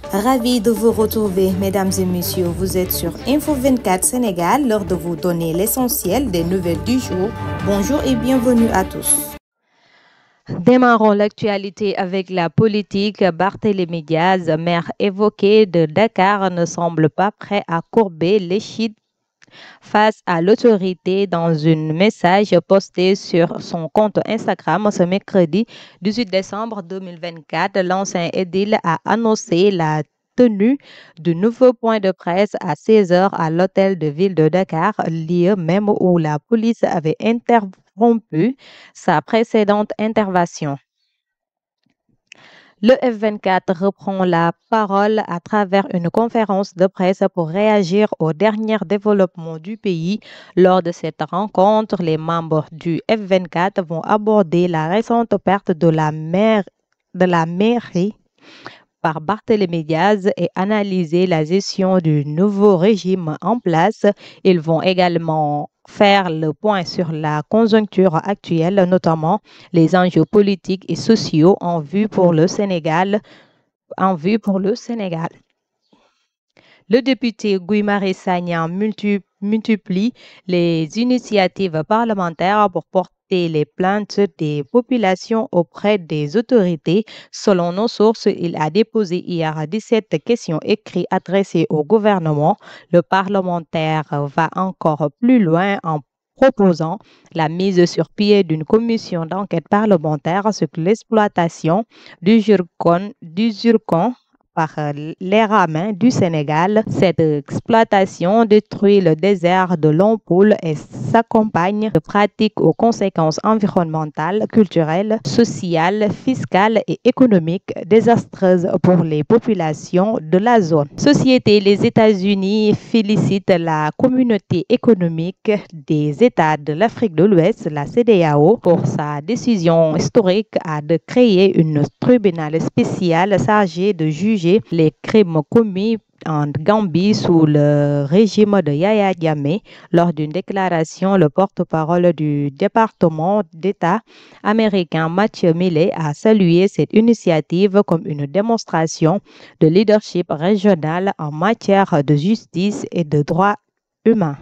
Ravi de vous retrouver, mesdames et messieurs. Vous êtes sur Info 24 Sénégal, l'heure de vous donner l'essentiel des nouvelles du jour. Bonjour et bienvenue à tous. Démarrons l'actualité avec la politique. Barthélémy Diaz, maire évoqué de Dakar, ne semble pas prêt à courber l'échine face à l'autorité. Dans un message posté sur son compte Instagram ce mercredi 18 décembre 2024, l'ancien édile a annoncé la tenue du nouveau point de presse à 16h à l'hôtel de ville de Dakar, lieu même où la police avait interrompu sa précédente intervention. Le F24 reprend la parole à travers une conférence de presse pour réagir aux derniers développements du pays. Lors de cette rencontre, les membres du F24 vont aborder la récente perte de la mairie par Barthélémy Diaz et analyser la gestion du nouveau régime en place. Ils vont également faire le point sur la conjoncture actuelle, notamment les enjeux politiques et sociaux en vue pour le Sénégal. Le député Guy Marius Sagna multiplie les initiatives parlementaires pour porter les plaintes des populations auprès des autorités. Selon nos sources, il a déposé hier 17 questions écrites adressées au gouvernement. Le parlementaire va encore plus loin en proposant la mise sur pied d'une commission d'enquête parlementaire sur l'exploitation du zircon par les rames du Sénégal. Cette exploitation détruit le désert de l'Ampoule et s'accompagne de pratiques aux conséquences environnementales, culturelles, sociales, fiscales et économiques désastreuses pour les populations de la zone. Société, les États-Unis félicitent la communauté économique des États de l'Afrique de l'Ouest, la CEDEAO, pour sa décision historique de créer un tribunal spécial chargé de juger les crimes commis en Gambie sous le régime de Yahya Jammeh. Lors d'une déclaration, le porte-parole du département d'État américain Matthew Miller a salué cette initiative comme une démonstration de leadership régional en matière de justice et de droits humains.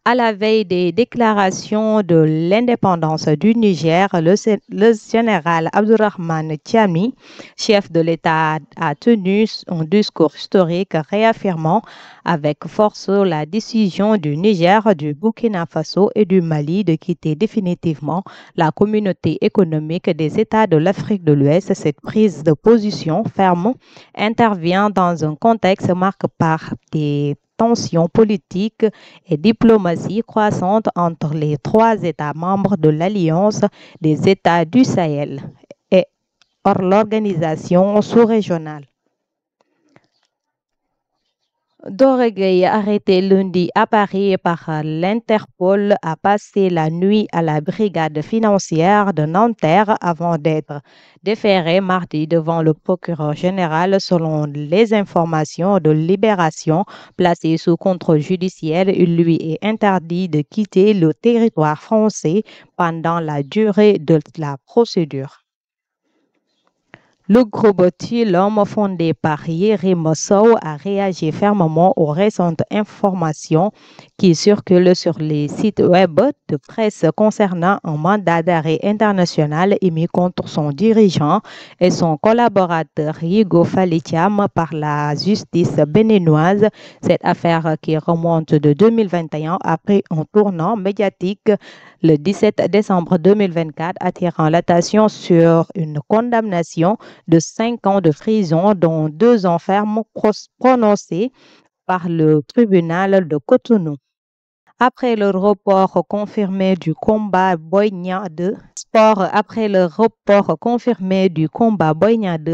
À la veille des déclarations de l'indépendance du Niger, le général Abdourahmane Tiani, chef de l'État, a tenu un discours historique réaffirmant avec force la décision du Niger, du Burkina Faso et du Mali de quitter définitivement la communauté économique des États de l'Afrique de l'Ouest. Cette prise de position ferme intervient dans un contexte marqué par des tensions politiques et diplomatie croissante entre les trois États membres de l'Alliance des États du Sahel et hors l'organisation sous-régionale. Doré, arrêté lundi à Paris par l'Interpol, a passé la nuit à la brigade financière de Nanterre avant d'être déféré mardi devant le procureur général. Selon les informations de Libération, placé sous contrôle judiciaire, il lui est interdit de quitter le territoire français pendant la durée de la procédure. Le groupe Tilom, fondé par Yerim Sow, a réagi fermement aux récentes informations qui circulent sur les sites web de presse concernant un mandat d'arrêt international émis contre son dirigeant et son collaborateur Yigo Falitiam par la justice béninoise. Cette affaire, qui remonte de 2021, a pris un tournant médiatique le 17 décembre 2024, attirant l'attention sur une condamnation de 5 ans de prison, dont 2 ans fermes prononcés par le tribunal de Cotonou. Après le report confirmé du combat Boy Niang 2,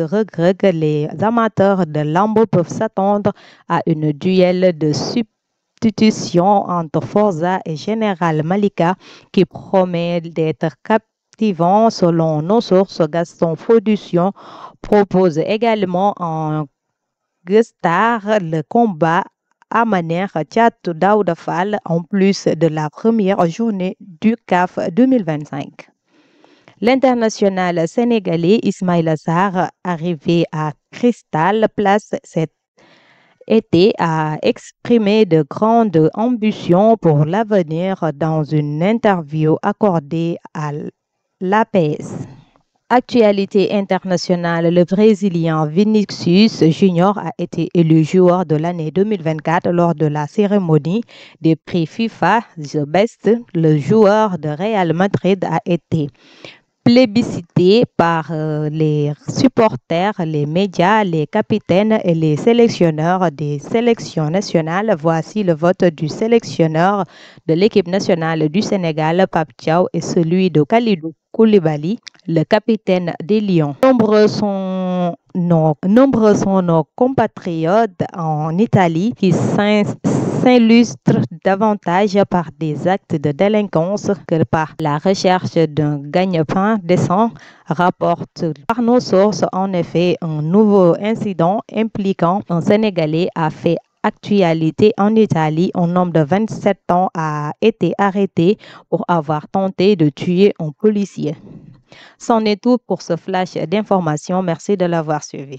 Reug, les amateurs de lambeau peuvent s'attendre à une duel de substitution entre Forza et Général Malika qui promet d'être captivant. Selon nos sources, Gaston Production propose également en guest-star le combat à manière Thiatou Daouda Fall en plus de la première journée du CAF 2025. L'international sénégalais Ismaïla Sarr, arrivé à Crystal Palace cet été, a exprimé de grandes ambitions pour l'avenir dans une interview accordée à l'APS. Actualité internationale, le Brésilien Vinicius Junior a été élu joueur de l'année 2024 lors de la cérémonie des prix FIFA The Best. Le joueur de Real Madrid a été plébiscité par les supporters, les médias, les capitaines et les sélectionneurs des sélections nationales. Voici le vote du sélectionneur de l'équipe nationale du Sénégal, Pape Thiaw, et celui de Kalidou Koulibaly, le capitaine des Lions. Nombreux sont nos compatriotes en Italie qui s'illustrent davantage par des actes de délinquance que par la recherche d'un gagne-pain décent, rapporte par nos sources. En effet, un nouveau incident impliquant un Sénégalais a fait actualité en Italie. Un homme de 27 ans a été arrêté pour avoir tenté de tuer un policier. C'en est tout pour ce flash d'information. Merci de l'avoir suivi.